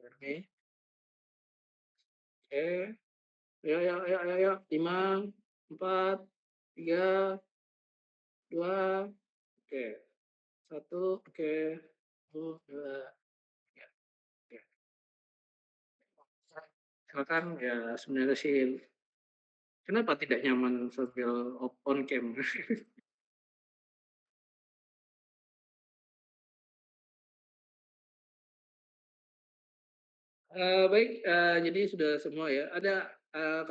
Oke. Oke. Ayo ayo ayo ayo ayo. 5, 4, 3, 2, oke. 1, oke. 2, ya, oke. Silakan, ya sebenarnya sih kenapa tidak nyaman sambil on cam? Baik, jadi sudah semua ya. Ada,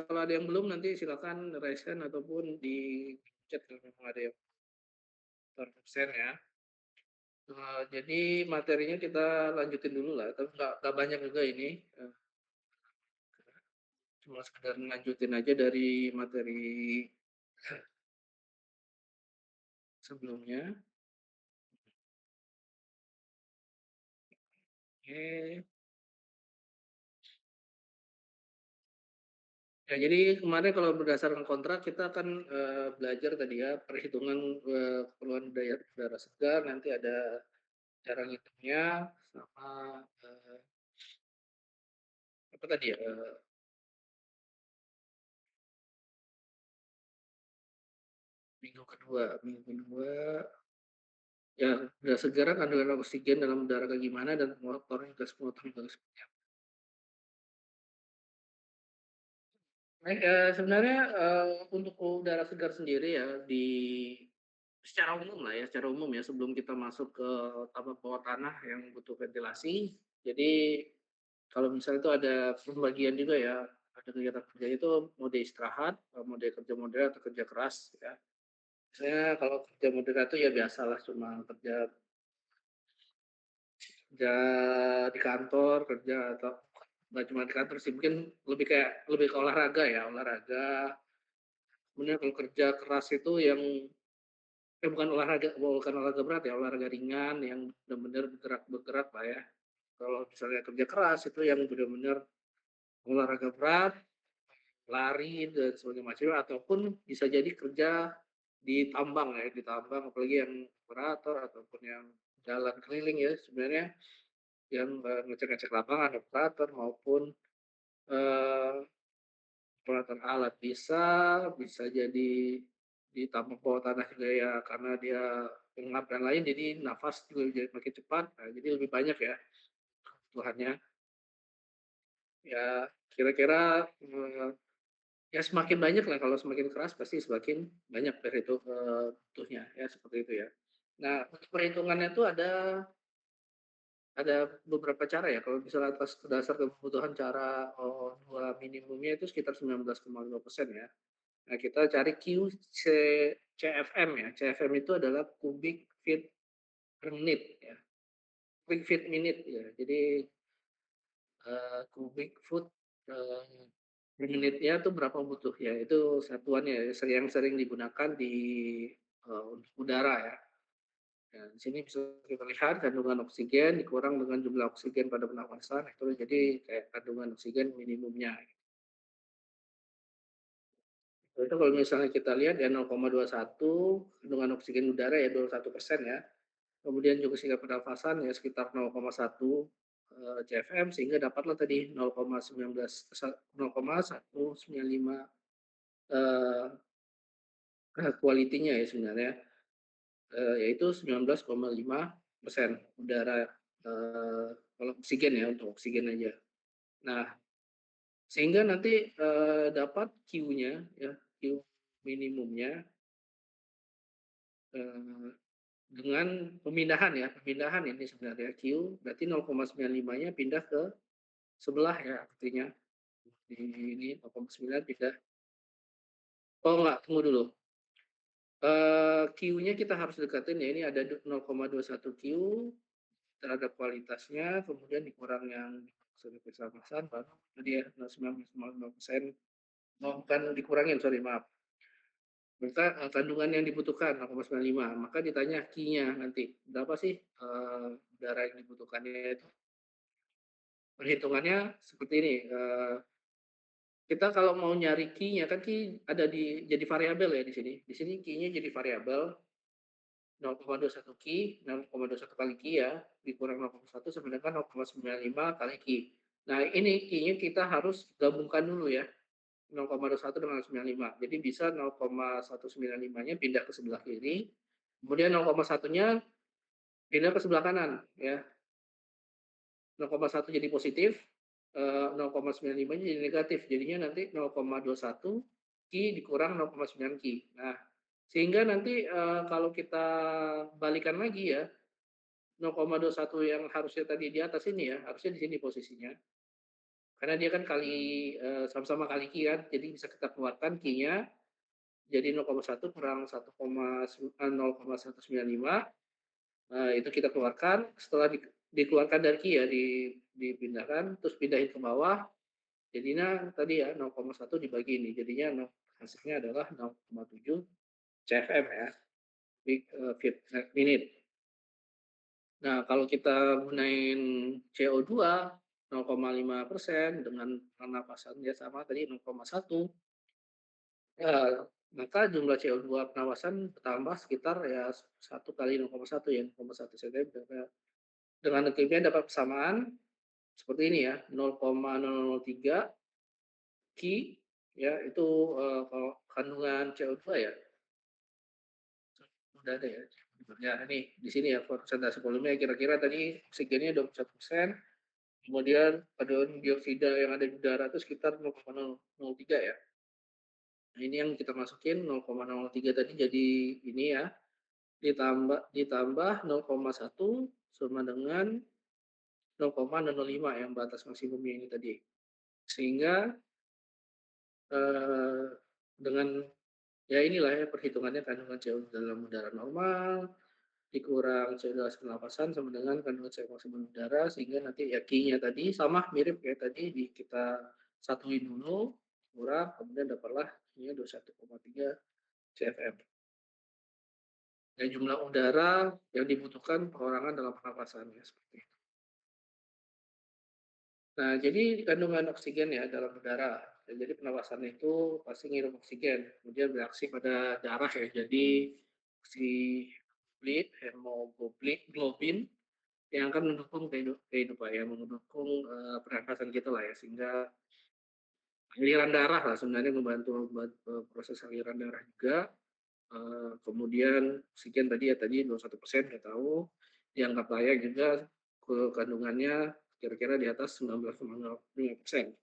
kalau ada yang belum nanti silakan raise hand ataupun di chat kalau memang ada yang absen ya. Jadi materinya kita lanjutin dulu lah, tapi nggak banyak juga ini, cuma sekedar lanjutin aja dari materi sebelumnya. Oke. Ya, jadi kemarin kalau berdasarkan kontrak kita kan, belajar tadi ya perhitungan, keperluan daya udara segar, nanti ada cara ngitungnya sama, apa tadi ya, minggu kedua ya udara segar kandungan oksigen dalam udara kayak gimana dan motornya gas motor juga seperti apa. Baik, sebenarnya, untuk udara segar sendiri ya secara umum lah ya, secara umum ya sebelum kita masuk ke tambak bawah tanah yang butuh ventilasi. Jadi kalau misalnya itu ada pembagian juga ya, ada kegiatan kerja itu mode istirahat, mode kerja moderat atau kerja keras ya. Misalnya kalau kerja moderat itu ya biasalah cuma kerja di kantor, kerja atau nggak cuma di kantor sih, mungkin lebih ke olahraga ya, olahraga. Kemudian kalau kerja keras itu yang bukan olahraga berat ya, olahraga ringan yang benar-benar bergerak lah ya. Kalau misalnya kerja keras itu yang benar-benar olahraga berat, lari dan sebagainya macam ataupun bisa jadi kerja di tambang ya, di tambang apalagi yang operator ataupun yang jalan keliling ya sebenarnya yang, ngecek-ngecek lapangan operator maupun, eee, operator alat bisa jadi di tambang bawah tanah juga ya karena dia pengap dan lain jadi nafas juga jadi makin cepat, jadi lebih banyak ya kebutuhannya. Ya kira-kira, ya semakin banyak lah kalau semakin keras pasti semakin banyak dari itu, butuhnya ya seperti itu ya. Nah untuk perhitungannya itu ada beberapa cara ya kalau misalnya atas dasar kebutuhan cara, 2 minimumnya itu sekitar 19,5% ya. Nah kita cari CFM ya, CFM itu adalah cubic feet per menit ya, cubic feet minute ya. Jadi, cubic foot, per menitnya tuh berapa butuh ya, itu satuannya ya, yang sering digunakan untuk udara ya. Nah, di sini bisa kita lihat kandungan oksigen dikurang dengan jumlah oksigen pada pernafasan, itu jadi kayak kandungan oksigen minimumnya. Itu kalau misalnya kita lihat ya 0,21 kandungan oksigen udara ya 21% ya. Kemudian juga sehingga pernafasan ya sekitar 0,1, CFM sehingga dapatlah tadi 0,195, eee, quality-nya ya sebenarnya, yaitu 19,5% udara, kalau oksigen ya, untuk oksigen aja. Nah, sehingga nanti, dapat Q-nya ya, Q minimumnya, eee, dengan pemindahan ini sebenarnya Q, berarti 0,95-nya pindah ke sebelah ya artinya, di ini 0,9 pindah oh enggak, tunggu dulu, Q-nya kita harus dekatin ya, ini ada 0,21 Q terhadap kualitasnya, kemudian dikurang yang sudah kecerdasan baru tadi ya 19,5%, oh bukan dikurangin, sorry maaf, maka, kandungan yang dibutuhkan 0,95, maka ditanya Q-nya nanti, berapa sih, udara yang dibutuhkannya itu. Perhitungannya seperti ini, kita kalau mau nyari Q-nya kan Q ada jadi variabel ya di sini. Di sini Q-nya jadi variabel 0,21 Q, 0,21 kali Q ya, dikurang 0,1 sama dengan 0,95 kali Q. Nah ini key-nya kita harus gabungkan dulu ya, 0,21 dengan 0,95. Jadi bisa 0,195-nya pindah ke sebelah kiri, kemudian 0,1-nya pindah ke sebelah kanan ya. 0,1 jadi positif, 0,95-nya jadi negatif. Jadinya nanti 0,21 Ki dikurang 0,9 Ki. Nah, sehingga nanti, kalau kita balikan lagi ya, 0,21 yang harusnya tadi di atas ini ya, harusnya di sini posisinya. Karena dia kan kali, sama-sama kali Ki kan, jadi bisa kita keluarkan Ki-nya jadi 0,1 kurang 0,195, itu kita keluarkan, setelah dikeluarkan dari Ki ya, dipindahkan, terus pindahin ke bawah, jadinya tadi ya 0,1 dibagi ini, jadinya hasilnya adalah 0,7 CFM ya, feet per minute. Nah, kalau kita gunain CO2 0,5% dengan pernapasan dia sama tadi 0,1, ya maka jumlah CO2 pernapasan bertambah sekitar ya 1 kali 0,1 ya, 0,1 cm. Dengan kemudian dapat persamaan seperti ini ya, 0,003 Ki ya itu, kalau kandungan CO2 ya, udah ada ya. Ya ini di sini ya persentase volumenya kira-kira tadi oksigennya 21%, kemudian karbon dioksida yang ada di udara itu sekitar 0,003 ya. Nah ini yang kita masukin 0,03 tadi jadi ini ya, ditambah 0,1 sama dengan 0,005 yang batas maksimumnya ini tadi. Sehingga, eee, dengan ya inilah ya perhitungannya kandungan CO2 dalam udara normal, dikurang CO2 hasil pernapasan sama dengan kandungan CO2 maksimum udara, sehingga nanti ya Q-nya tadi sama mirip kayak tadi kita satuin dulu, kurang, kemudian dapatlah Q-nya 21,3 CFM. Ya jumlah udara yang dibutuhkan perorangan dalam pernapasan ya, seperti itu. Nah, jadi kandungan oksigen ya dalam udara. Ya, jadi pernapasan itu pasti ngirim oksigen, kemudian bereaksi pada darah ya. Jadi si hemoglobin yang akan mendukung kehidupan ya, mendukung pernapasan kita lah ya, sehingga aliran darah lah sebenarnya membantu proses aliran darah juga. Kemudian oksigen tadi 21% kita tahu, dianggap layak juga kandungannya kira-kira di atas 19,5%.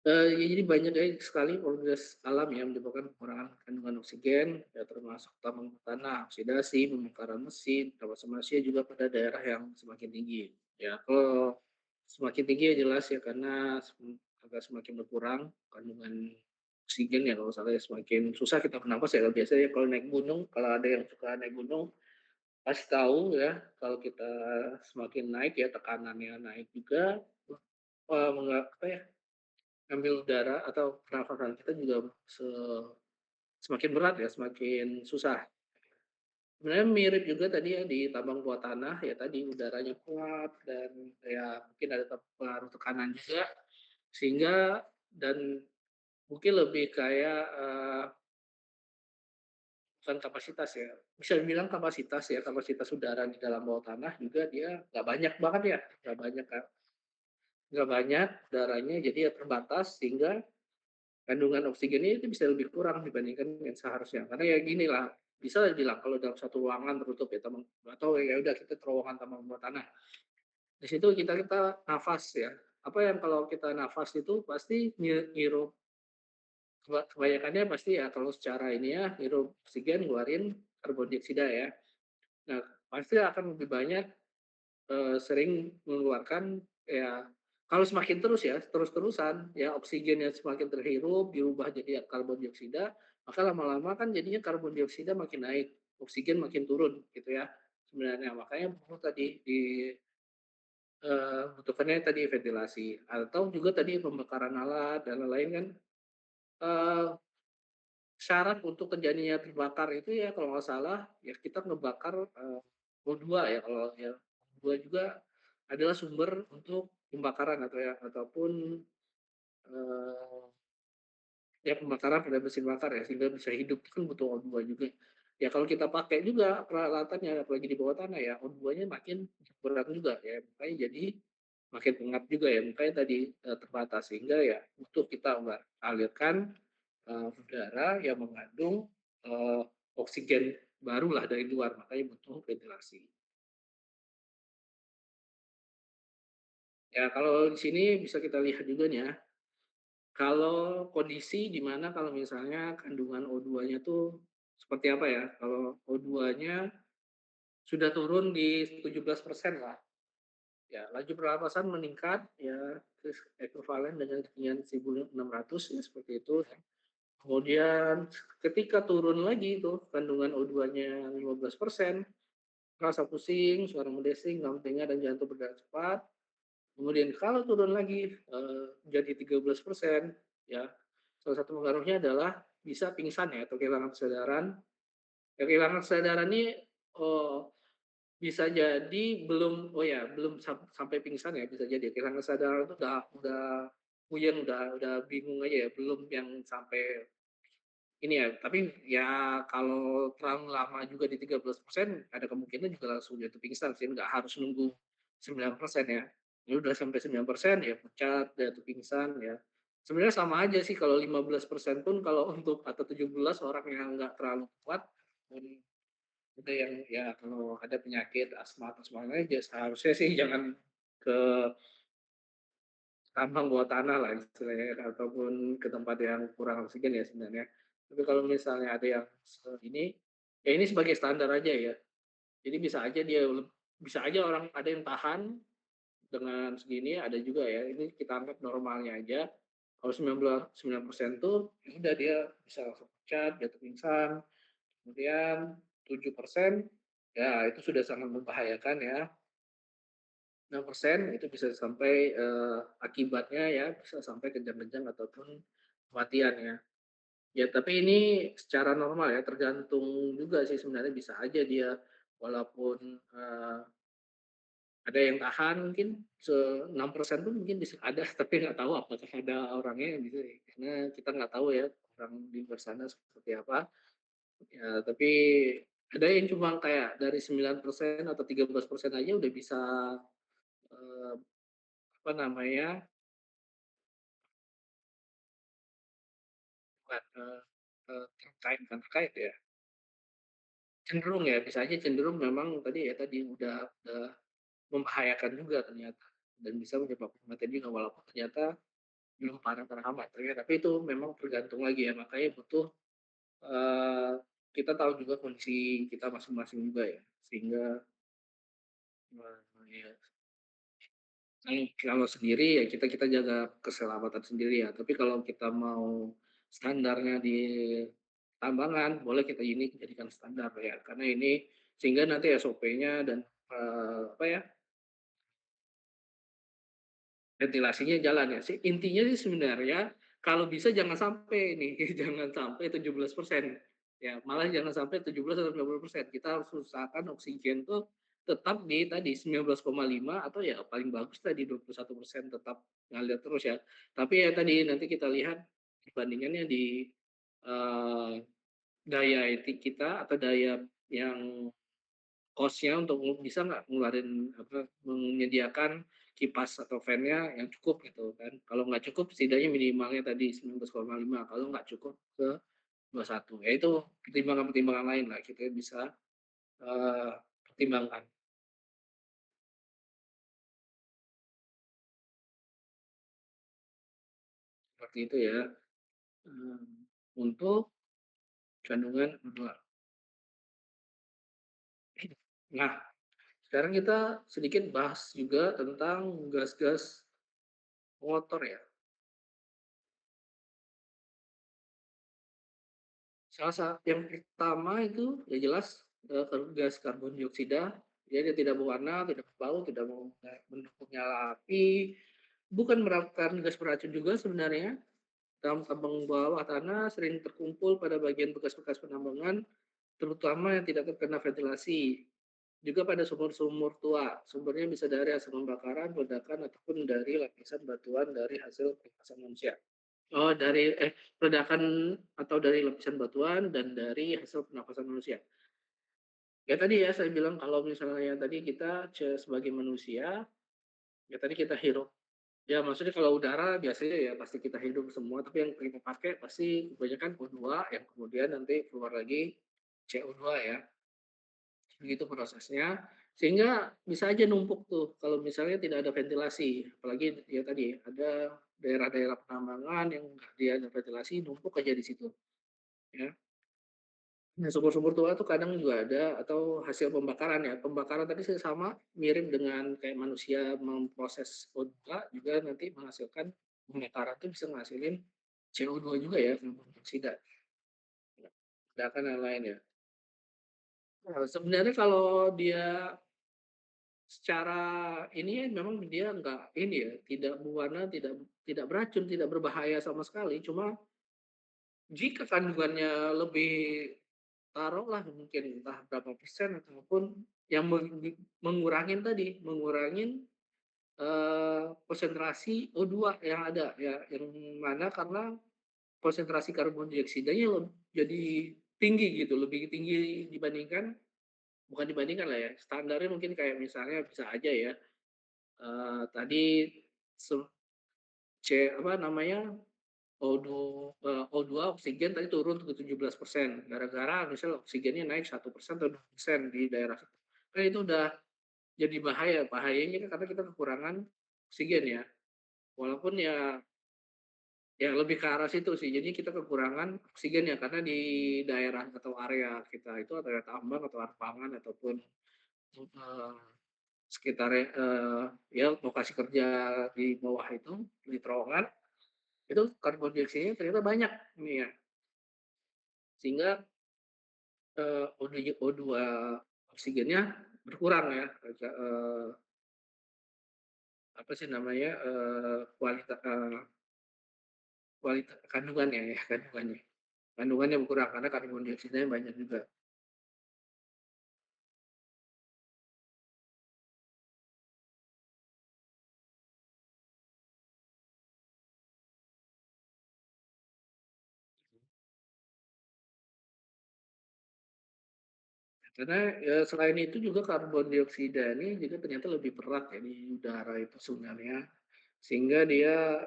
Ya jadi banyak ya sekali proses alam yang menyebabkan pengurangan kandungan oksigen, ya termasuk tambang tanah, oksidasi, pembakaran mesin, tambang manusia juga pada daerah yang semakin tinggi. Ya kalau semakin tinggi ya jelas ya karena akan semakin berkurang kandungan oksigen ya kalau misalnya semakin susah kita bernapas ya biasanya kalau naik gunung, kalau ada yang suka naik gunung pasti tahu ya kalau kita semakin naik ya tekanannya naik juga, apa ya, ambil udara atau pernafasan kita juga semakin berat ya, semakin susah. Sebenarnya mirip juga tadi ya di tambang bawah tanah, ya tadi udaranya kuat dan ya mungkin ada pengaruh tekanan juga, sehingga dan mungkin lebih kayak, bukan kapasitas ya, bisa dibilang kapasitas ya, kapasitas udara di dalam bawah tanah juga dia nggak banyak banget ya, nggak banyak Kak, nggak banyak udaranya jadi ya terbatas sehingga kandungan oksigennya itu bisa lebih kurang dibandingkan yang seharusnya. Karena ya gini lah, bisa dibilang kalau dalam satu ruangan tertutup ya tambang atau ya udah kita terowongan tambang bawah tanah. Di situ kita nafas ya. Apa yang kalau kita nafas itu pasti ngirup kebanyakannya pasti ya kalau secara ini ya ngirup oksigen ngeluarin karbon dioksida ya. Nah, pasti akan lebih banyak sering mengeluarkan ya kalau semakin terus ya, terus-terusan ya oksigen yang semakin terhirup diubah jadi karbon dioksida, maka lama-lama kan jadinya karbon dioksida makin naik, oksigen makin turun gitu ya sebenarnya. Makanya perlu tadi butuhkannya tadi ventilasi atau juga tadi pembakaran alat dan lain-lain kan, eee, syarat untuk terjadinya terbakar itu ya kalau nggak salah ya kita ngebakar, O2 ya kalau ya, O2 juga adalah sumber untuk pembakaran atau ya ataupun, ya pembakaran pada mesin bakar ya sehingga bisa hidup itu kan butuh O2 juga. Ya kalau kita pakai juga peralatannya, apalagi di bawah tanah ya, O2-nya makin berkurang juga ya, makanya jadi makin pengap juga ya, makanya tadi, terbatas sehingga ya butuh kita alirkan, udara yang mengandung, oksigen barulah dari luar, makanya butuh ventilasi. Ya kalau di sini bisa kita lihat juga nih ya, kalau kondisi di mana kalau misalnya kandungan O2-nya tuh seperti apa ya, kalau O2-nya sudah turun di 17% lah, ya laju pernapasan meningkat ya, terus ekuivalen dengan ketinggian 1.600 ya seperti itu ya. Kemudian ketika turun lagi itu kandungan O2-nya 15%, rasa pusing, suara mendesing, demam berdarah dan jantung berdetak cepat. Kemudian kalau turun lagi, jadi 13%, ya salah satu pengaruhnya adalah bisa pingsan ya atau kehilangan kesadaran. Ya kehilangan kesadaran ini, bisa jadi belum sampai pingsan ya, bisa jadi kehilangan kesadaran itu udah puyeng, udah bingung aja ya, belum yang sampai ini ya. Tapi ya kalau terlalu lama juga di 13% ada kemungkinan juga langsung jatuh pingsan sih, nggak harus nunggu 9% ya. Ya udah sampai 9% ya pucat, jatuh pingsan ya. Sebenarnya sama aja sih kalau 15% pun kalau untuk atau 17 orang yang nggak terlalu kuat, mmm, ada yang ya kalau ada penyakit asma atau semuanya seharusnya sih jangan ke tambang bawah tanah lah istilahnya ataupun ke tempat yang kurang oksigen ya sebenarnya. Tapi kalau misalnya ada yang ini, ya ini sebagai standar aja ya. Jadi bisa aja orang ada yang tahan dengan segini, ada juga ya, ini kita anggap normalnya aja. Kalau 99% tuh, ya udah dia bisa langsung pucat, jatuh pingsan, kemudian 7% ya itu sudah sangat membahayakan ya. 6% itu bisa sampai, akibatnya ya bisa sampai kejang-kejang ataupun kematian ya. Ya tapi ini secara normal ya, tergantung juga sih sebenarnya bisa aja dia walaupun, ada yang tahan mungkin 6% pun mungkin bisa ada, tapi nggak tahu apakah ada orangnya yang bisa ya, karena kita nggak tahu ya orang di luar sana seperti apa. Ya tapi ada yang cuma kayak dari 9% atau 13% aja udah bisa, eee, apa namanya, bukan, terkait bukan terkait ya, cenderung ya, bisa aja cenderung memang tadi udah membahayakan juga ternyata dan bisa menyebabkan kematian juga walaupun ternyata belum parah-parah amat ternyata, tapi itu memang tergantung lagi ya, makanya butuh, eee, kita tahu juga kondisi kita masing-masing juga ya, sehingga, ya kalau sendiri ya kita kita jaga keselamatan sendiri ya, tapi kalau kita mau standarnya di tambangan, boleh kita ini jadikan standar ya, karena ini sehingga nanti SOP-nya dan, apa ya, ventilasinya jalan ya sih. Intinya sih sebenarnya kalau bisa jangan sampai nih, jangan sampai 17%. Ya, malah jangan sampai 17 atau 20%. Kita harus usahakan oksigen tuh tetap di tadi 19,5 atau ya paling bagus tadi 21% tetap ngalir terus ya. Tapi ya tadi nanti kita lihat perbandingannya di, eee, daya etik kita atau daya yang cost-nya untuk bisa nggak ngeluarin apa, menyediakan kipas atau fan-nya yang cukup gitu kan. Kalau nggak cukup setidaknya minimalnya tadi 19,5, kalau nggak cukup ke 21. Ya itu pertimbangan-pertimbangan lain lah kita bisa, eee, pertimbangkan. Seperti itu ya, untuk kandungan O2. Nah, sekarang kita sedikit bahas juga tentang gas-gas pengotor ya. Yang pertama itu ya jelas, gas karbon dioksida, dia tidak berwarna, tidak berbau, tidak mendukung nyala api, bukan merupakan gas beracun juga sebenarnya. Dalam tambang bawah tanah sering terkumpul pada bagian bekas-bekas penambangan, terutama yang tidak terkena ventilasi. Juga pada sumur-sumur tua, sumbernya bisa dari hasil pembakaran, ledakan, ataupun dari lapisan batuan dari hasil peretasan manusia. Oh, dari ledakan atau dari lapisan batuan dan dari hasil pernafasan manusia. Ya tadi ya saya bilang kalau misalnya tadi kita sebagai manusia, ya tadi kita hirup, ya maksudnya kalau udara biasanya ya pasti kita hidup semua, tapi yang kita pakai pasti kebanyakan O2 yang kemudian nanti keluar lagi CO2 ya. Begitu prosesnya, sehingga bisa aja numpuk tuh kalau misalnya tidak ada ventilasi, apalagi ya tadi ada daerah-daerah penambangan yang nggak dia ada ventilasi, numpuk aja di situ, ya. Nah, sumur-sumur tua tuh kadang juga ada atau hasil pembakaran ya, pembakaran tadi sih sama mirip dengan kayak manusia memproses O2 juga nanti menghasilkan pembakaran tuh bisa menghasilin CO2 juga ya, karbon dioksida, ledakan dan lain ya. Sebenarnya kalau dia secara ini ya memang dia nggak ini ya, tidak berwarna, tidak tidak beracun, tidak berbahaya sama sekali. Cuma jika kandungannya lebih taruhlah mungkin entah berapa persen ataupun yang mengurangin tadi, mengurangin, konsentrasi O2 yang ada ya, yang mana karena konsentrasi karbon dioksidanya jadi tinggi gitu, lebih tinggi dibandingkan bukan dibandingkan lah ya, standarnya mungkin kayak misalnya bisa aja ya, tadi se C apa namanya, O2 oksigen tadi turun ke 17% gara-gara misal oksigennya naik 1% atau 2% di daerah situ. Kan itu udah jadi bahaya, bahayanya kan karena kita kekurangan oksigen ya. Walaupun ya lebih ke arah situ sih, jadi kita kekurangan oksigen ya karena di daerah atau area kita itu area tambang atau lapangan ataupun, eee, sekitar, ya lokasi kerja di bawah itu, di terowongan, itu karbon dioksidnya ternyata banyak ini ya, sehingga, O2 oksigennya berkurang ya, apa sih namanya, kandungannya ya, kandungannya. Kandungannya berkurang karena karbon dioksidanya banyak juga. Karena, ya selain itu juga karbon dioksida ini juga ternyata lebih berat ya di udara itu sebenarnya. Sehingga dia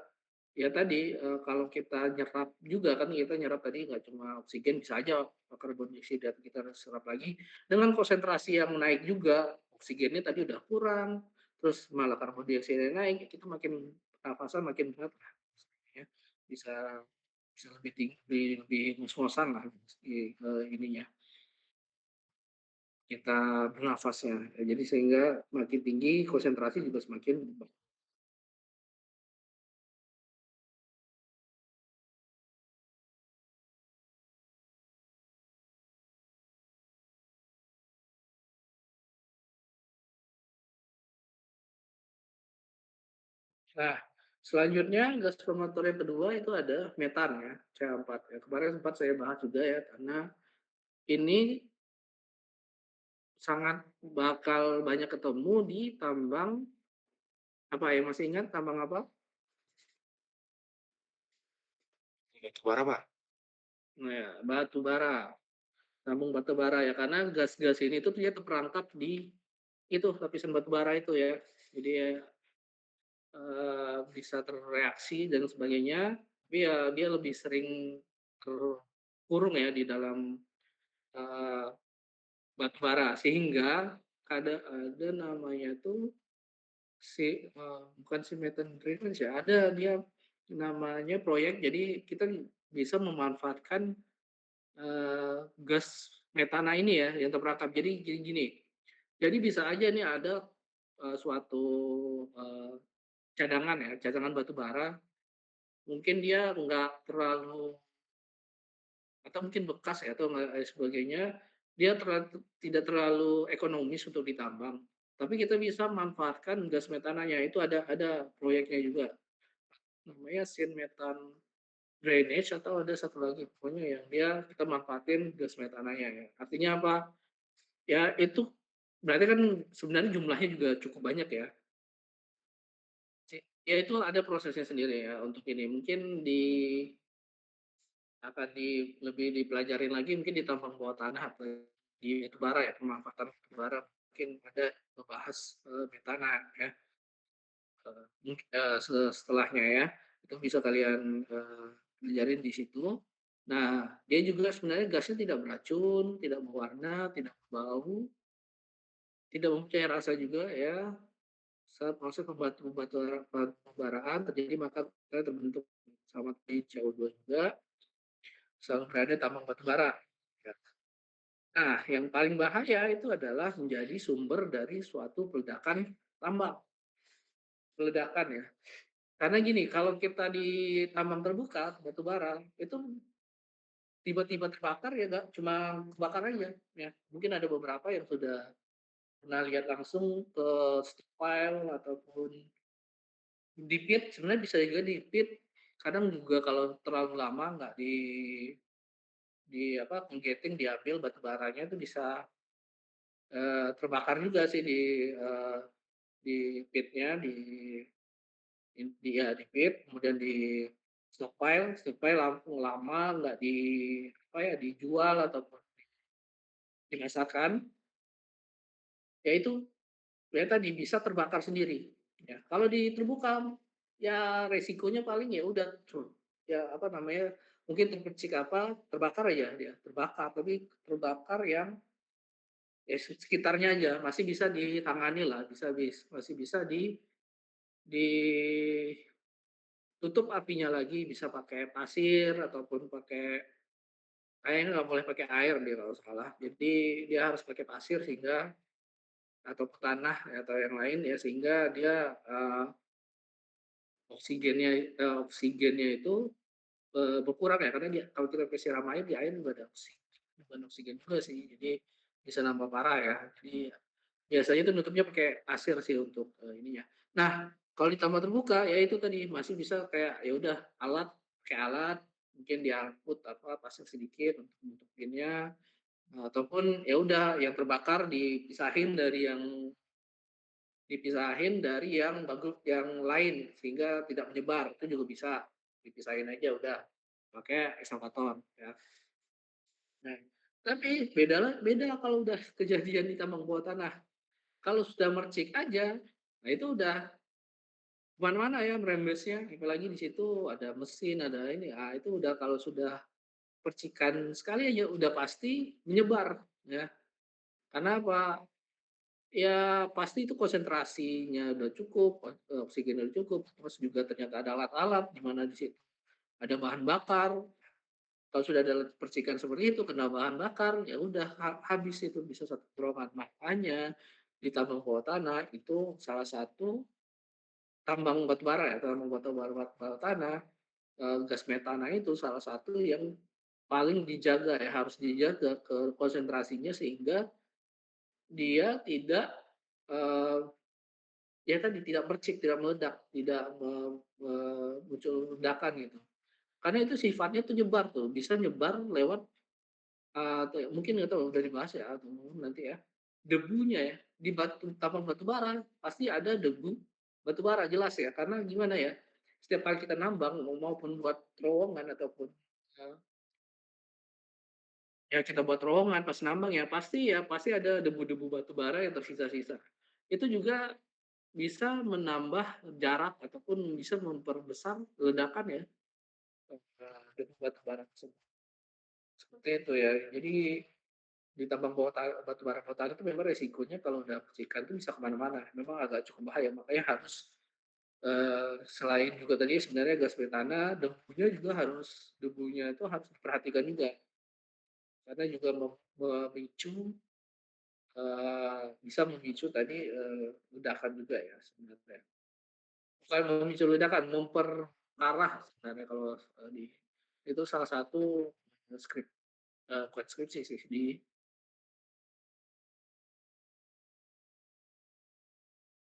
ya tadi, kalau kita nyerap juga kan kita nyerap tadi nggak cuma oksigen, bisa aja karbon dioksida kita serap lagi dengan konsentrasi yang naik juga, oksigennya tadi udah kurang, terus malah karbon dioksida naik, kita makin pernafasan makin berat lah ya, bisa bisa lebih tinggi lebih ngos-ngosan lah ininya, kita bernafasnya. Ya, jadi sehingga makin tinggi konsentrasi juga semakin. Nah, selanjutnya gas bermotor yang kedua itu ada metan ya, CH4 ya. Kemarin sempat saya bahas juga ya, karena ini sangat bakal banyak ketemu di tambang apa ya, masih ingat tambang apa? Batu bara, Pak. Nah, ya, batu bara, tambang batu bara ya, karena gas-gas ini tuh dia terperangkap di itu lapisan batu bara itu ya. Jadi ya, bisa terreaksi dan sebagainya, tapi ya dia lebih sering terkurung ya di dalam, eee, batu bara sehingga ada namanya tuh bukan si methane drainage ya, ada dia namanya proyek jadi kita bisa memanfaatkan, gas metana ini ya yang terperangkap. Jadi gini, jadi bisa aja nih ada, suatu, eee, cadangan ya, cadangan batu bara. Mungkin dia nggak terlalu atau mungkin bekas ya atau nggak sebagainya, dia tidak terlalu ekonomis untuk ditambang. Tapi kita bisa manfaatkan gas metananya, itu ada proyeknya juga, namanya Syn Methane Drainage atau ada satu lagi pokoknya yang dia kita manfaatin gas metananya ya. Artinya apa? Ya itu berarti kan sebenarnya jumlahnya juga cukup banyak ya. Ya itu ada prosesnya sendiri ya untuk ini, mungkin akan lebih dipelajarin lagi mungkin di tambang bawah tanah atau di batubara ya, pemanfaatan batubara mungkin ada membahas, metana ya, setelahnya ya, itu bisa kalian, pelajarin di situ. Nah, dia juga sebenarnya gasnya tidak beracun, tidak berwarna, tidak berbau, tidak mempunyai rasa juga ya. Saat proses pembubaraan terjadi maka terbentuk sama seperti CO2 juga, selalu berada tambang batu bara. Ya. Nah, yang paling bahaya itu adalah menjadi sumber dari suatu peledakan tambang, peledakan ya. Karena gini, kalau kita di tambang terbuka batu bara itu tiba-tiba terbakar ya nggak cuma kebakar aja ya. Mungkin ada beberapa yang sudah pernah lihat langsung ke stockpile ataupun di pit, sebenarnya bisa juga di pit. Kadang juga kalau terlalu lama nggak di apa, kegiting diambil batu baranya itu bisa, terbakar juga sih di pitnya, di pit, kemudian di stockpile, stockpile langsung lama nggak apa ya, dijual ataupun dimasakkan, ya itu ya tadi bisa terbakar sendiri, ya. Kalau di terbuka, ya resikonya paling ya udah ya apa namanya, mungkin terpercik apa, terbakar aja dia, terbakar, tapi terbakar yang ya sekitarnya aja, masih bisa ditangani lah, masih bisa ditutup apinya lagi, bisa pakai pasir ataupun pakai kayaknya nggak boleh pakai air deh kalau salah. Jadi dia harus pakai pasir sehingga atau tanah atau yang lain ya sehingga dia, oksigennya itu, berkurang ya karena dia kalau kita pakai siram air, di air juga ada bukan oksigen juga sih, jadi bisa nambah parah ya. Jadi biasanya itu nutupnya pakai pasir sih untuk, ininya. Nah, kalau ditambah terbuka, ya itu tadi masih bisa kayak ya udah pakai alat, mungkin diangkut apa, pasir sedikit untuk nutupinnya, ataupun ya udah yang terbakar dipisahin dari yang bagus yang lain sehingga tidak menyebar, itu juga bisa. Dipisahin aja udah, pakai ekskavator ya. Nah, tapi beda kalau udah kejadian di tambang bawah tanah. Kalau sudah mercik aja, nah itu udah kemana-mana ya merembesnya, apalagi di situ ada mesin, ada ini, itu udah kalau sudah percikan sekali aja udah pasti menyebar ya. Karena apa? Ya pasti itu konsentrasinya udah cukup, oksigennya udah cukup, terus juga ternyata ada alat-alat di mana di situ ada bahan bakar. Kalau sudah ada percikan seperti itu, kena bahan bakar, ya udah habis itu bisa satu terowongan. Makanya di tambang bawah tanah itu salah satu tambang batubara ya, tambang batubara bawah tanah, gas metana itu salah satu yang paling dijaga ya, harus dijaga ke konsentrasinya sehingga dia tidak, eee, ya tadi tidak percik, tidak meledak, tidak muncul ledakan gitu. Karena itu sifatnya tuh nyebar tuh, bisa nyebar lewat, mungkin nggak tahu udah dibahas ya atau nanti ya, debunya ya, di tambang batu bara pasti ada debu batu bara jelas ya, karena gimana ya, setiap kali kita nambang maupun buat terowongan ataupun, eee, ya kita buat terowongan pas nambang ya pasti ada debu-debu batu bara yang tersisa-sisa. Itu juga bisa menambah jarak ataupun bisa memperbesar ledakan ya, debu batu bara tersebut. Seperti itu ya. Jadi di tambang batu bara bawah tanah itu memang resikonya kalau udah percikan itu bisa kemana mana. Memang agak cukup bahaya, makanya harus, selain juga tadi sebenarnya gas metana, debunya itu harus diperhatikan juga, karena juga memicu, bisa memicu tadi, ledakan juga ya sebenarnya. Bukan memicu ledakan, memperparah sebenarnya kalau, di itu salah satu, bukan skripsi sih, di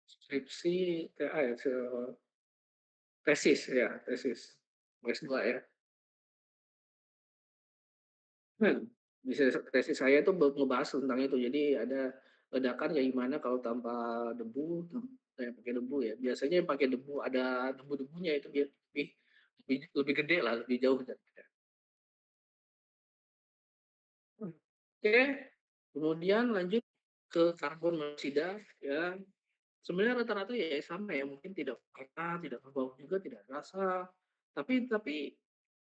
skripsi TA ya, tesis ya, tesis S2 ya. Hmm, tesis saya itu ngebahas tentang itu. Jadi ada, ledakan kayak gimana kalau tanpa debu, kayak pakai debu ya. Biasanya yang pakai debu ada debu-debunya itu dia lebih lebih gede lah, lebih jauh daripada. Oke, kemudian lanjut ke karbon monoksida ya. Sebenarnya rata-rata ya sama ya, mungkin tidak panas, tidak berbau juga, tidak rasa. Tapi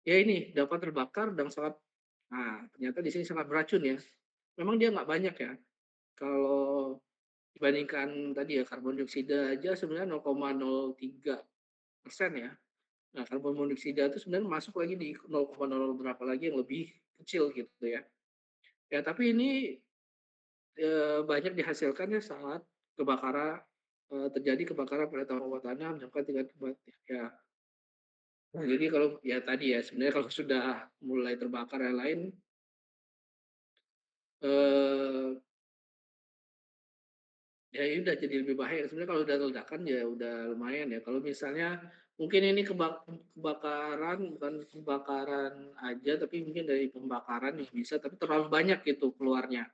ya ini dapat terbakar dan sangat, nah ternyata di sini sangat beracun ya. Memang dia nggak banyak ya. Kalau dibandingkan tadi ya karbon dioksida aja sebenarnya 0,03% ya. Nah, karbon monoksida itu sebenarnya masuk lagi di 0,00 berapa lagi yang lebih kecil gitu ya. Ya tapi ini banyak dihasilkan ya saat kebakaran, terjadi kebakaran pada tanaman tanah misalkan tingkat ya. Nah, jadi kalau ya tadi ya sebenarnya kalau sudah mulai terbakar yang lain, eee, ya udah jadi lebih bahaya. Sebenarnya kalau udah ledakan ya udah lumayan ya. Kalau misalnya mungkin ini kebakaran bukan kebakaran aja, tapi mungkin dari pembakaran yang bisa, tapi terlalu banyak gitu keluarnya.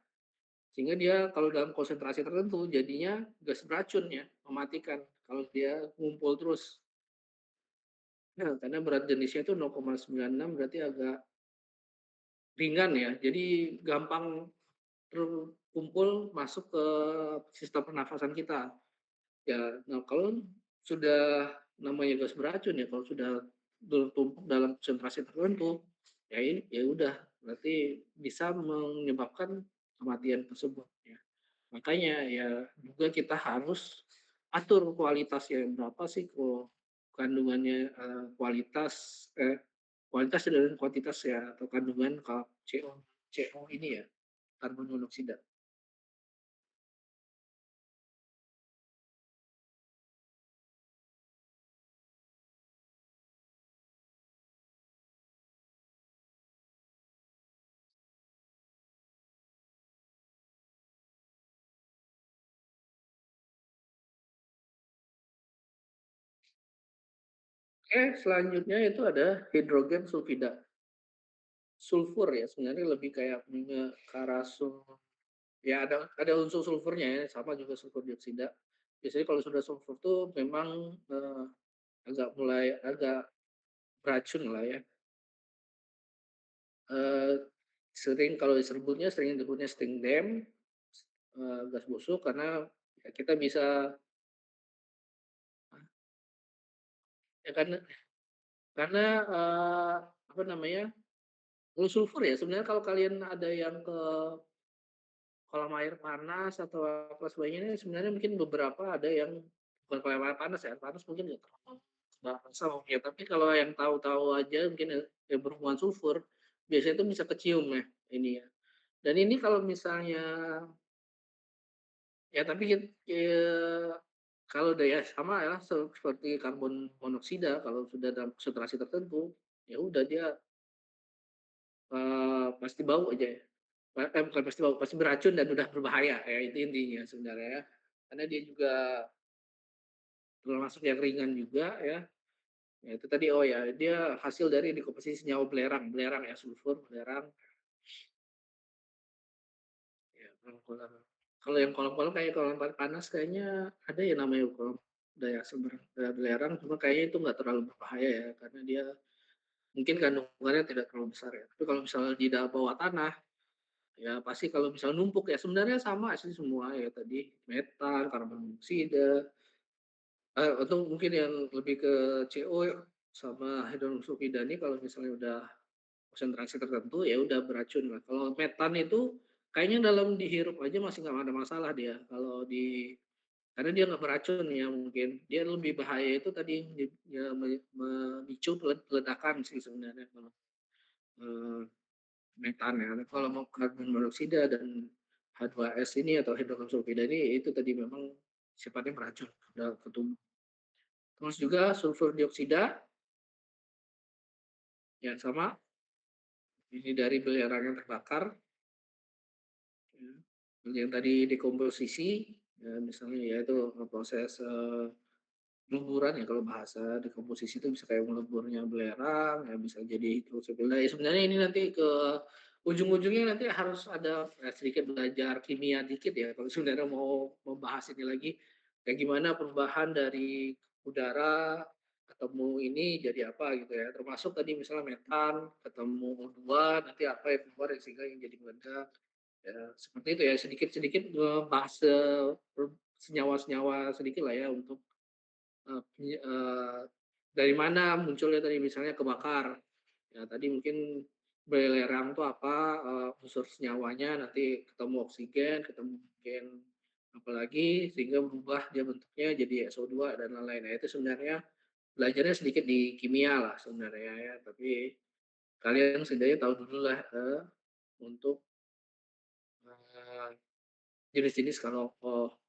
Sehingga dia kalau dalam konsentrasi tertentu jadinya gas beracun ya, mematikan kalau dia ngumpul terus. Nah, karena berat jenisnya itu 0,96 berarti agak ringan ya. Jadi gampang terkumpul masuk ke sistem pernafasan kita. Ya, nah kalau sudah namanya gas beracun ya, kalau sudah bertumpuk dalam konsentrasi tertentu, ya ini ya udah berarti bisa menyebabkan kematian tersebut ya. Makanya ya juga kita harus atur kualitasnya berapa sih kandungannya, kualitas dan kuantitas ya atau kandungan CO ini ya, karbon monoksida. Oke, selanjutnya itu ada hidrogen sulfida. Sulfur ya sebenarnya lebih kayak ke arah ya ada unsur sulfurnya ya, sama juga sulfur dioksida. Biasanya kalau sudah sulfur tuh memang, agak beracun lah ya. Eee, kalau sering disebutnya stink dam, gas busuk karena ya kita bisa ya karena, apa namanya, kalau sulfur ya sebenarnya kalau kalian ada yang ke kolam air panas atau apa sebagainya sebenarnya mungkin beberapa ada yang bukan kolam air panas ya, air panas mungkin nggak terasa mungkin ya, tapi kalau yang tahu-tahu aja mungkin yang berhubungan sulfur, biasanya itu bisa kecium ya ini ya. Dan ini kalau misalnya ya tapi kalau daya sama ya seperti karbon monoksida kalau sudah dalam konsentrasi tertentu, ya udah dia, pasti bau aja ya. Bukan pasti bau, pasti beracun dan udah berbahaya ya itu intinya sebenarnya ya. Karena dia juga termasuk yang ringan juga ya. Ya itu tadi, oh ya dia hasil dari dekomposisi senyawa belerang, belerang ya sulfur, belerang, ya kolam-kolam. Kalau yang kolam-kolam kayak kolam panas kayaknya ada ya namanya kolam daya sumber belerang, cuma kayaknya itu nggak terlalu berbahaya ya, karena dia mungkin kandungannya tidak terlalu besar ya. Tapi kalau misalnya di bawah tanah, ya pasti kalau misalnya numpuk ya sebenarnya sama sih semua ya tadi, metan, karbon monoksida, atau mungkin yang lebih ke CO sama hidrogen sulfida ini kalau misalnya udah konsentrasi tertentu ya udah beracun lah. Kalau metan itu kayaknya dalam dihirup aja masih nggak ada masalah dia. Kalau di karena dia nggak beracun ya mungkin. Dia lebih bahaya itu tadi ya, memicu ledakan sih sebenarnya kalau eh, metan ya. Kalau mau karbon monoksida dan H2S ini atau hidrogen sulfida ini itu tadi memang sifatnya beracun udah ke tubuh. Terus juga sulfur dioksida ya sama ini dari belerang yang terbakar. Ya. Yang tadi dekomposisi, ya misalnya ya itu proses, peleburan ya kalau bahasa dekomposisi itu bisa kayak meleburnya belerang, ya bisa jadi hidrosipil. Nah, ya sebenarnya ini nanti ke ujung-ujungnya nanti harus ada sedikit belajar kimia dikit ya kalau sebenarnya mau membahas ini lagi, kayak gimana perubahan dari udara ketemu ini jadi apa gitu ya, termasuk tadi misalnya metan ketemu O2 nanti apa yang keluar sehingga yang jadi meledak, ya seperti itu ya sedikit-sedikit ngebahas, senyawa-senyawa sedikit lah ya untuk, dari mana munculnya tadi misalnya kebakar. Ya tadi mungkin belerang itu apa, unsur senyawanya, nanti ketemu oksigen, ketemu mungkin apalagi sehingga berubah dia bentuknya jadi SO2 dan lain-lain. Nah itu sebenarnya belajarnya sedikit di kimia lah sebenarnya ya, tapi kalian setidaknya tahu dulu lah, untuk, eee, jenis-jenis kalau,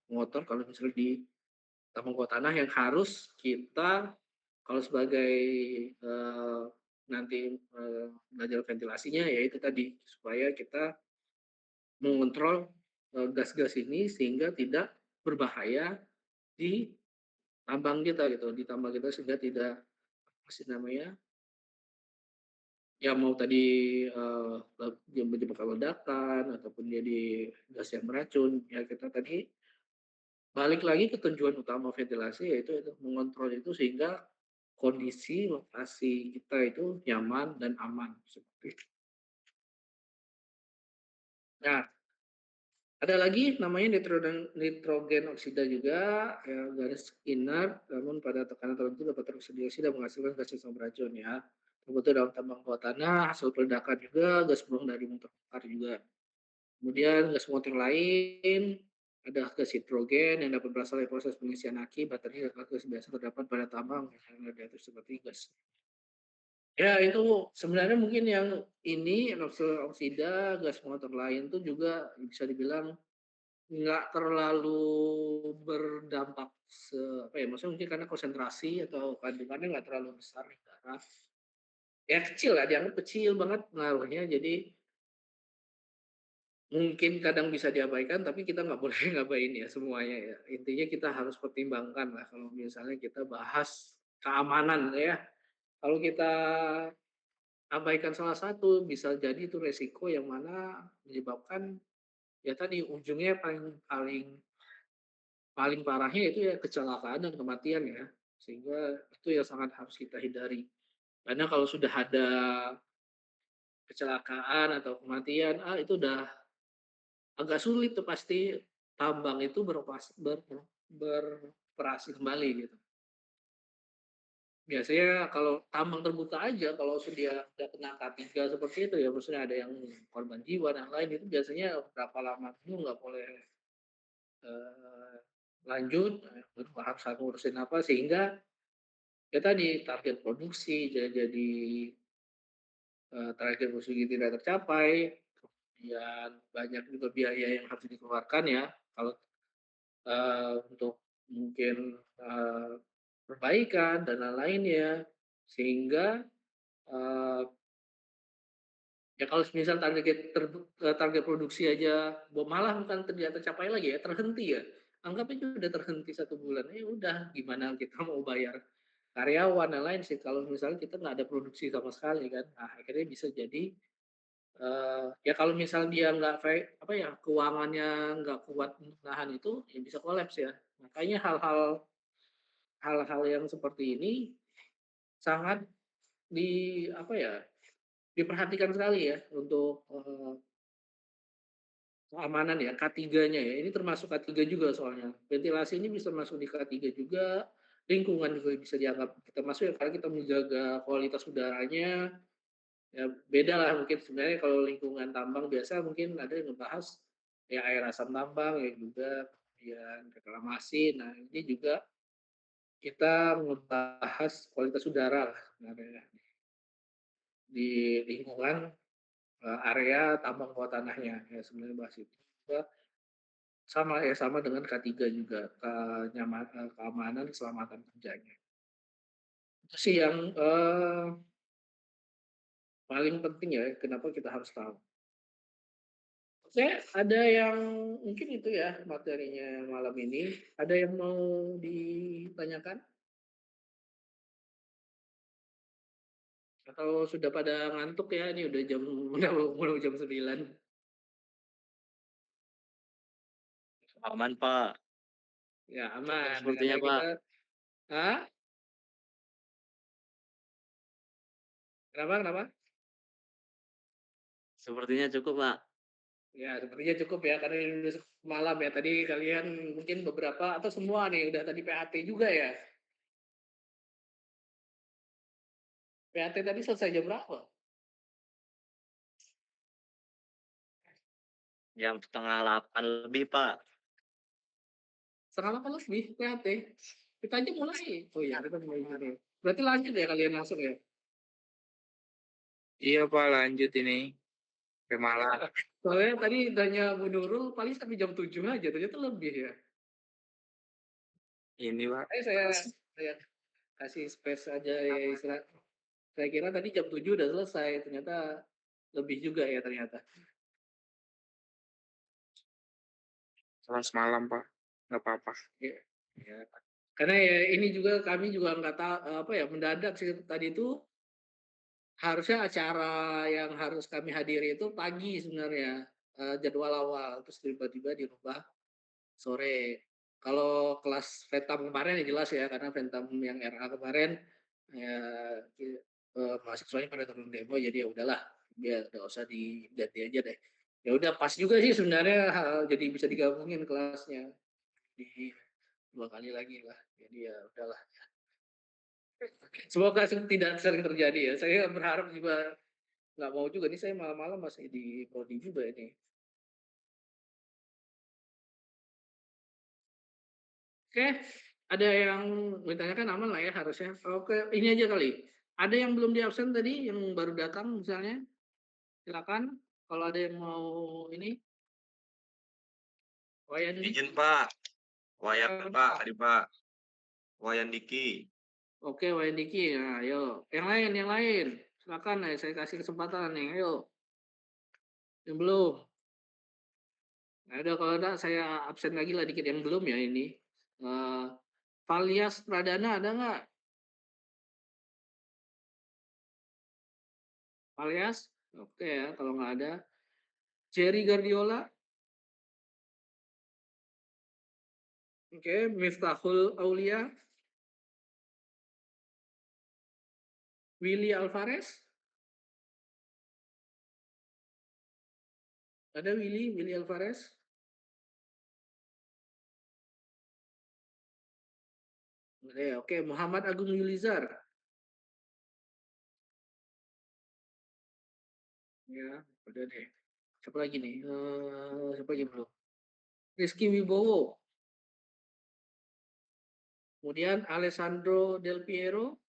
motor kalau misalnya di tambang bawah tanah yang harus kita kalau sebagai, eee, nanti, belajar ventilasinya ya itu tadi, supaya kita mengontrol, gas-gas ini sehingga tidak berbahaya di tambang kita gitu, di tambang kita sehingga tidak, apa sih namanya, ya mau tadi, dia menyebabkan ledakan ataupun jadi gas yang beracun, ya kita tadi balik lagi ke tujuan utama ventilasi yaitu itu mengontrol itu sehingga kondisi lokasi kita itu nyaman dan aman, seperti itu. Nah, ada lagi namanya nitrogen oksida juga, ya garis inert, namun pada tekanan tertentu dapat teroksidirasi dan menghasilkan gas yang beracun ya. Terbentuk dalam tambang bawah tanah, hasil peledakan juga, gas buang dari motor bongkar juga. Kemudian gas motor lain, ada gas hidrogen yang dapat berasal dari proses pengisian aki, baterai, dan gas biasa terdapat pada tambang yang ada itu seperti gas. Ya itu sebenarnya mungkin yang ini oksida, gas motor lain tuh juga bisa dibilang nggak terlalu berdampak apa ya, maksudnya mungkin karena konsentrasi atau kandungannya nggak terlalu besar di darah. Ya kecil lah, dianggap kecil banget pengaruhnya, jadi mungkin kadang bisa diabaikan, tapi kita nggak boleh ngabain ya semuanya ya. Intinya kita harus pertimbangkan lah kalau misalnya kita bahas keamanan ya. Kalau kita abaikan salah satu, bisa jadi itu resiko yang mana menyebabkan ya tadi ujungnya paling paling paling parahnya itu ya kecelakaan dan kematian ya, sehingga itu yang sangat harus kita hindari. Karena kalau sudah ada kecelakaan atau kematian, itu udah agak sulit tuh pasti tambang itu beroperasi kembali gitu. Biasanya kalau tambang terbuka aja, kalau sudah kena K3 seperti itu ya, maksudnya ada yang korban jiwa dan lain itu biasanya berapa lama dulu nggak boleh, eee, lanjut, harus ngurusin apa, sehingga ya tadi target produksi jadi, target produksi tidak tercapai, kemudian banyak juga biaya yang harus dikeluarkan ya, kalau, untuk mungkin, perbaikan dan lain-lainnya. Sehingga, eee, ya kalau misal target produksi aja malah bukan tidak tercapai lagi ya, terhenti ya, anggap aja udah terhenti 1 bulan, ya udah gimana kita mau bayar karyawan dan lain sih kalau misalnya kita nggak ada produksi sama sekali kan. Nah, akhirnya bisa jadi, ya kalau misal dia nggak apa ya, keuangannya nggak kuat untuk nahan itu, ya bisa kolaps ya. Makanya hal-hal yang seperti ini sangat apa ya, diperhatikan sekali ya untuk, keamanan ya, K3-nya ya, ini termasuk K3 juga soalnya. Ventilasi ini bisa masuk di K3 juga, lingkungan juga bisa dianggap kita masuk ya karena kita menjaga kualitas udaranya. Ya beda lah mungkin sebenarnya kalau lingkungan tambang biasa mungkin ada yang ngebahas ya air asam tambang ya juga, kemudian reklamasi. Nah ini juga kita ngebahas kualitas udara lah sebenarnya di lingkungan, area tambang bawah tanahnya ya sebenarnya bahas itu juga sama ya sama dengan K3 juga, keamanan keselamatan kerjanya. Itu sih yang, paling penting ya kenapa kita harus tahu. Saya ada yang mungkin itu ya materinya malam ini. Ada yang mau ditanyakan? Atau sudah pada ngantuk ya? Ini udah jam udah jam 9. Aman, Pak. Ya Cukup aman, karena sepertinya, Pak. kita ah, kenapa kenapa? Sepertinya cukup, Pak. Ya sepertinya cukup ya, karena ini udah malam ya. Tadi kalian mungkin beberapa atau semua nih udah tadi PAT juga ya. PAT tadi selesai jam berapa? Jam setengah 8 lebih, Pak. Setengah 8 lebih PAT. Kita aja mulai. Oh iya, kita mulai dulu. Berarti lanjut ya kalian masuk ya? Iya Pak, lanjut ini. Sampai malam. Soalnya tadi tanya Bu Nurul paling sampai jam 7 aja, ternyata lebih ya. Ini Pak. Saya kasih space aja ya istilah. Saya kira tadi jam 7 udah selesai, ternyata lebih juga ya ternyata. Salam semalam Pak. Nggak apa-apa. Ya, ya. Karena ya ini juga kami juga nggak tahu apa ya, mendadak sih tadi itu harusnya acara yang harus kami hadiri itu pagi sebenarnya, jadwal awal, terus tiba-tiba dirubah sore. Kalau kelas Ventam kemarin ya jelas ya, karena Ventam yang RA kemarin ya, mahasiswanya pada turun demo, jadi ya udahlah, biar nggak usah diganti aja deh. Ya udah pas juga sih sebenarnya, jadi bisa digabungin kelasnya di 2 kali lagi lah. Jadi ya udahlah. Semoga tidak sering terjadi ya. Saya berharap juga nggak mau juga nih, saya malam-malam masih di prodi juga ini. Oke, ada yang ditanyakan aman lah ya harusnya. Oke, ini aja kali. Ada yang belum di absen tadi, yang baru datang misalnya, silakan. Kalau ada yang mau ini, Wayan Izin Diki. Pak, Wayan Pak, tadi Pak, Wayan Diki. Oke, Wayan Diki. Nah, ayo. Yang lain. Silakan ya, saya kasih kesempatan nih. Ayo. Yang belum. Nah, udah kalau ada saya absen lagi lah dikit yang belum ya ini. Uh, Valias Pradana ada nggak? Valias? Oke ya, kalau nggak ada. Jerry Guardiola? Oke, Miftahul Aulia? Willy Alvarez? Ada Willy Alvarez? Oke, Muhammad Agung Yulizar. Ya, udah deh. Siapa lagi nih? Siapa lagi belum? Rizky Wibowo. Kemudian Alessandro Del Piero.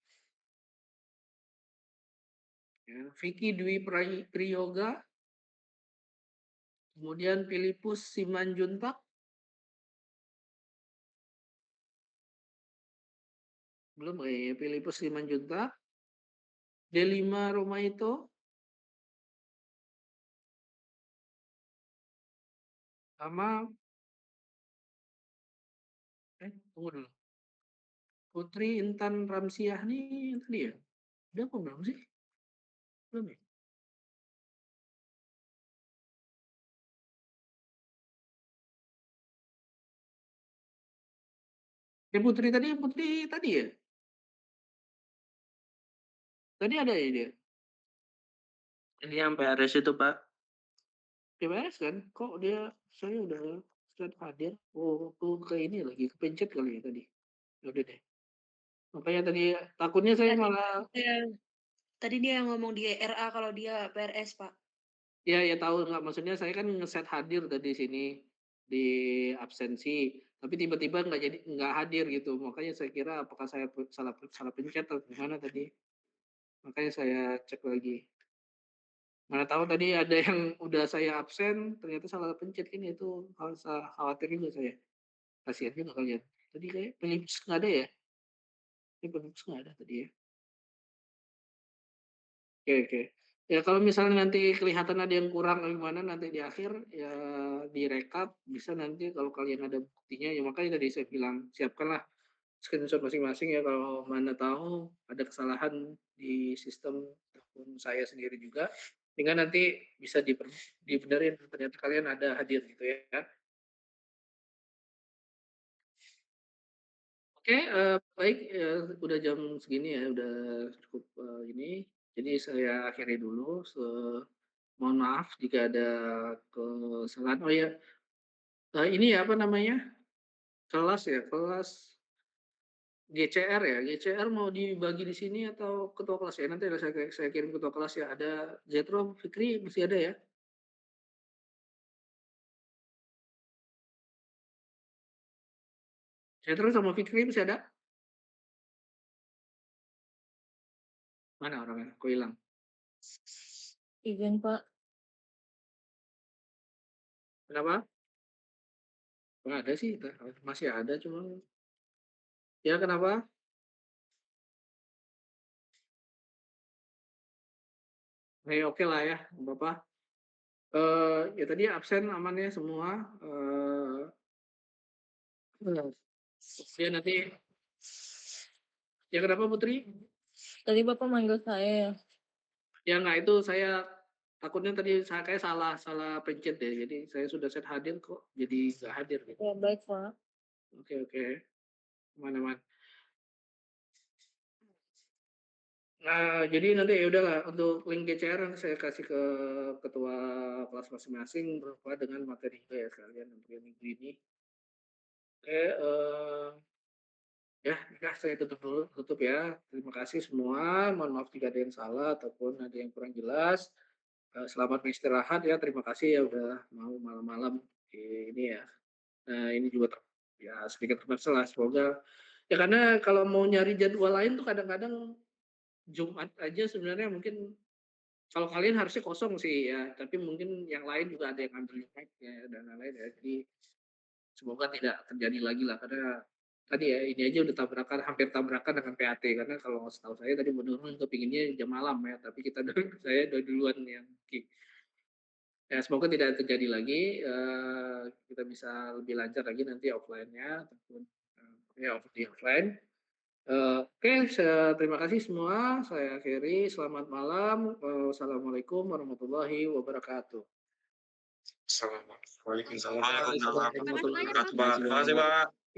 Ya, Vicky Dwi Priyoga. Kemudian Filipus Simanjuntak. Belum ya, Filipus Simanjuntak. Delima Romaito. Sama tunggu dulu. Putri Intan Ramsiah nih tadi ya. Udah apa belum sih? Belum ya? Putri tadi ya? Tadi ada ya dia? Ini yang PRS itu Pak. PPS kan? Kok dia saya udah start hadir? Oh, aku ke ini lagi kepencet kali ya tadi. Ya udah deh. Makanya tadi takutnya saya malah Tadi dia yang ngomong di RA kalau dia PRS, Pak. ya tahu nggak, maksudnya saya kan ngeset hadir tadi sini di absensi, tapi tiba-tiba nggak hadir gitu. Makanya saya kira apakah saya salah pencet atau gimana tadi. Makanya saya cek lagi. Mana tahu tadi ada yang udah saya absen, ternyata salah pencet ini, itu khawatir juga saya. Kasihan juga kalian. Tadi kayak Philips nggak ada ya? Ini Philips nggak ada tadi ya. Oke, oke. Ya kalau misalnya nanti kelihatan ada yang kurang atau gimana nanti di akhir ya direkap, bisa nanti kalau kalian ada buktinya ya, makanya tadi saya bilang siapkanlah screenshot masing-masing ya kalau mana tahu ada kesalahan di sistem ataupun saya sendiri juga, sehingga nanti bisa dibenerin ternyata kalian ada hadir gitu ya. Oke, baik, udah jam segini ya, udah cukup, ini. Jadi saya akhiri dulu, mohon maaf jika ada kesalahan. Oh ya, ini ya, apa namanya, kelas ya, kelas GCR ya, GCR mau dibagi di sini atau ketua kelas ya? Nanti saya kirim ketua kelas ya. Ada Zetro, Fikri masih ada ya? Zetro sama Fikri masih ada? Mana orangnya? Kok hilang? Izin Pak. Kenapa? Nggak ada sih, masih ada cuma. Ya kenapa? Oke lah ya, Bapak. Ya tadi absen aman ya semua. Kemudian nanti, ya kenapa Putri? Tadi Bapak manggil saya ya. Ya nggak, itu saya takutnya tadi saya kayak salah pencet deh. Jadi saya sudah set hadir kok, jadi nggak hadir gitu. Ya baik Pak. Oke. Aman. Nah, jadi nanti ya udahlah, untuk link GCR nanti saya kasih ke ketua kelas masing-masing berupa dengan materi juga ya sekalian untuk yang minggu ini. Oke, ya udah saya tutup ya. Terima kasih semua. Mohon maaf jika ada yang salah ataupun ada yang kurang jelas. Selamat beristirahat ya. Terima kasih ya udah mau malam-malam ini ya. Nah, ini juga ya sedikit termasalah. Semoga ya, karena kalau mau nyari jadwal lain tuh kadang-kadang Jumat aja sebenarnya mungkin kalau kalian harusnya kosong sih ya, tapi mungkin yang lain juga ada yang ambil Jumat ya dan lain-lain ya. Jadi semoga tidak terjadi lagi lah, karena tadi ya ini aja udah hampir tabrakan dengan PAT, karena kalau setahu saya tadi menurun kepinginnya jam malam ya, tapi saya udah duluan yang kick. Ya semoga tidak terjadi lagi, kita bisa lebih lancar lagi nanti offline-nya ataupun ya di offline. Oke, terima kasih semua. Saya akhiri. Selamat malam. Wassalamualaikum warahmatullahi wabarakatuh. Assalamualaikum. Waalaikumsalam. Waalaikumsalam Warahmatullahi warahmatullahi wabarakatuh. wabarakatuh, Pak. Terima kasih, Pak.